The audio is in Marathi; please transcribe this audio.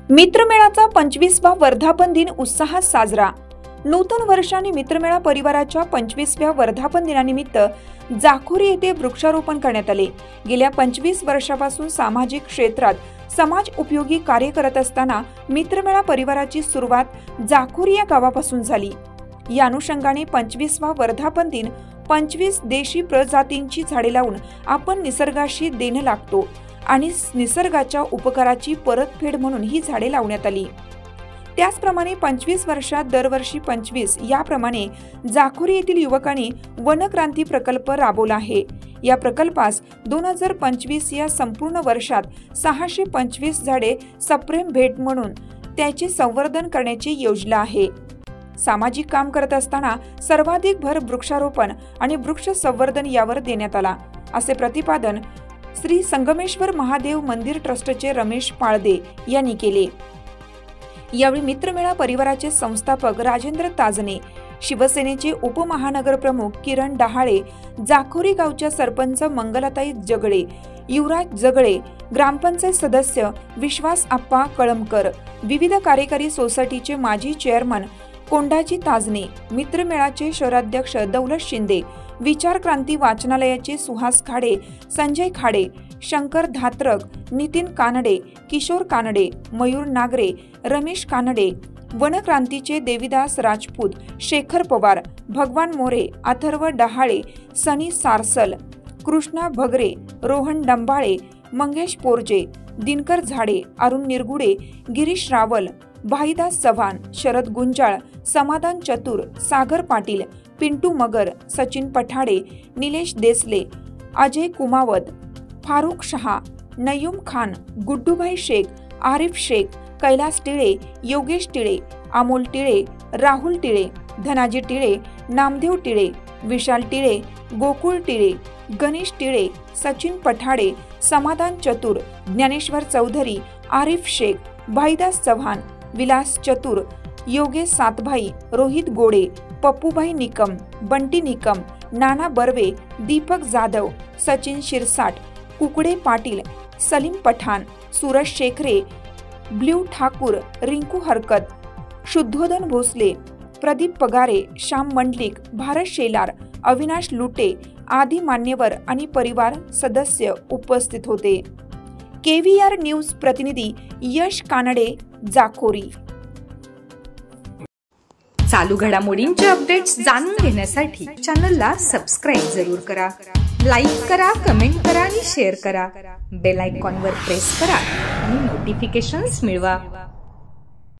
मित्रमेळाचा 25वा वर्धापन दिन उत्साहात साजरा। नूतन वर्षाने मित्रमेळा परिवाराच्या 25व्या वर्धापन दिनानिमित्त जाखोरी येथे वृक्षारोपण करण्यात आले। गेल्या 25 वर्षापासून सामाजिक क्षेत्रात समाज उपयोगी कार्य करत असताना मित्रमेळा परिवाराची सुरुवात जाखोरी या गावापासून झाली। या अनुषंगाने 25वा वर्धापन दिन 25 देशी प्रजातींची झाडे लावून आपण निसर्गाशी देणं लागतो आणि निसर्गाच्या उपकाराची परतफेड म्हणून ही झाडे लावण्यात आली। त्याचप्रमाणे 25 वर्षात दरवर्षी 25 याप्रमाणे जाखोरी येथील युवकांनी वनक्रांती प्रकल्प राबवला आहे। या प्रकल्पास 2025 या संपूर्ण वर्षात 625 झाडे सप्रेम भेट म्हणून त्याचे संवर्धन करण्याची योजना आहे। सामाजिक काम करत असताना सर्वाधिक भर वृक्षारोपण आणि वृक्ष संवर्धन यावर देण्यात आला, असे प्रतिपादन श्री संगमेश्वर महादेव मंदिर ट्रस्टचे रमेश पाळदे यांनी केले। यावेळी मित्रमेळा परिवाराचे संस्थापक राजेंद्र ताजने, शिवसेनेचे उपमहानगर प्रमुख किरण डहाळे, जाखोरी गावच्या सरपंच मंगलाताई जगळे, युवराज जगळे, ग्रामपंचायत सदस्य विश्वास आप्पा कळमकर, विविध कार्यकारी सोसायटीचे माजी चेअरमन कोंडाजी ताजने, मित्रमेळाचे शहराध्यक्ष दौलत शिंदे, विचार क्रांती वाचनालयाचे सुहास खाडे, संजय खाडे, शंकर धात्रक, नितीन कानडे, किशोर कानडे, मयूर नागरे, रमेश कानडे, वनक्रांतीचे देविदास राजपूत, शेखर पवार, भगवान मोरे, अथर्व डहाळे, सनी सारसल, कृष्णा भगरे, रोहन डंबाळे, मंगेश पोरजे, दिनकर झाडे, अरुण निरगुडे, गिरीश रावल, भाईदास चव्हाण, शरद गुंजाळ, समाधान चतुर, सागर पाटील, पिंटू मगर, सचिन पठाडे, निलेश देसले, अजय कुमावत, फारुख शहा, नयूम खान, गुड्डूभाई शेख, आरिफ शेख, कैलास टिळे, योगेश टिळे, अमोल टिळे, राहुल टिळे, धनाजी टिळे, नामदेव टिळे, विशाल टिळे, गोकुळ टिळे, गणेश टिळे, सचिन पठाडे, समाधान चतुर, ज्ञानेश्वर चौधरी, आरिफ शेख, भाईदास चव्हाण, विलास चतुर, योगेश सातभाई, रोहित गोडे, पप्पूभाई निकम, बंटी निकम, नाना बर्वे, दीपक जाधव, सचिन शिरसाट, कुकडे पाटील, सलीम पठाण, सूरज शेखरे, ब्ल्यू ठाकूर, रिंकू हरकत, शुद्धोधन भोसले, प्रदीप पगारे, श्याम मंडलिक, भारत शेलार, अविनाश लुटे आदी मान्यवर आणि परिवार सदस्य उपस्थित होते। KVR न्यूज प्रतिनिधी यश कानडे, जाखोरी। चालू घडामोडींचे अपडेट्स जाणून घेण्यासाठी चॅनलला सबस्क्राइब जरूर करा, लाईक करा, कमेंट करा आणि शेअर करा। बेल आयकॉनवर प्रेस करा आणि नोटिफिकेशन्स मिळवा।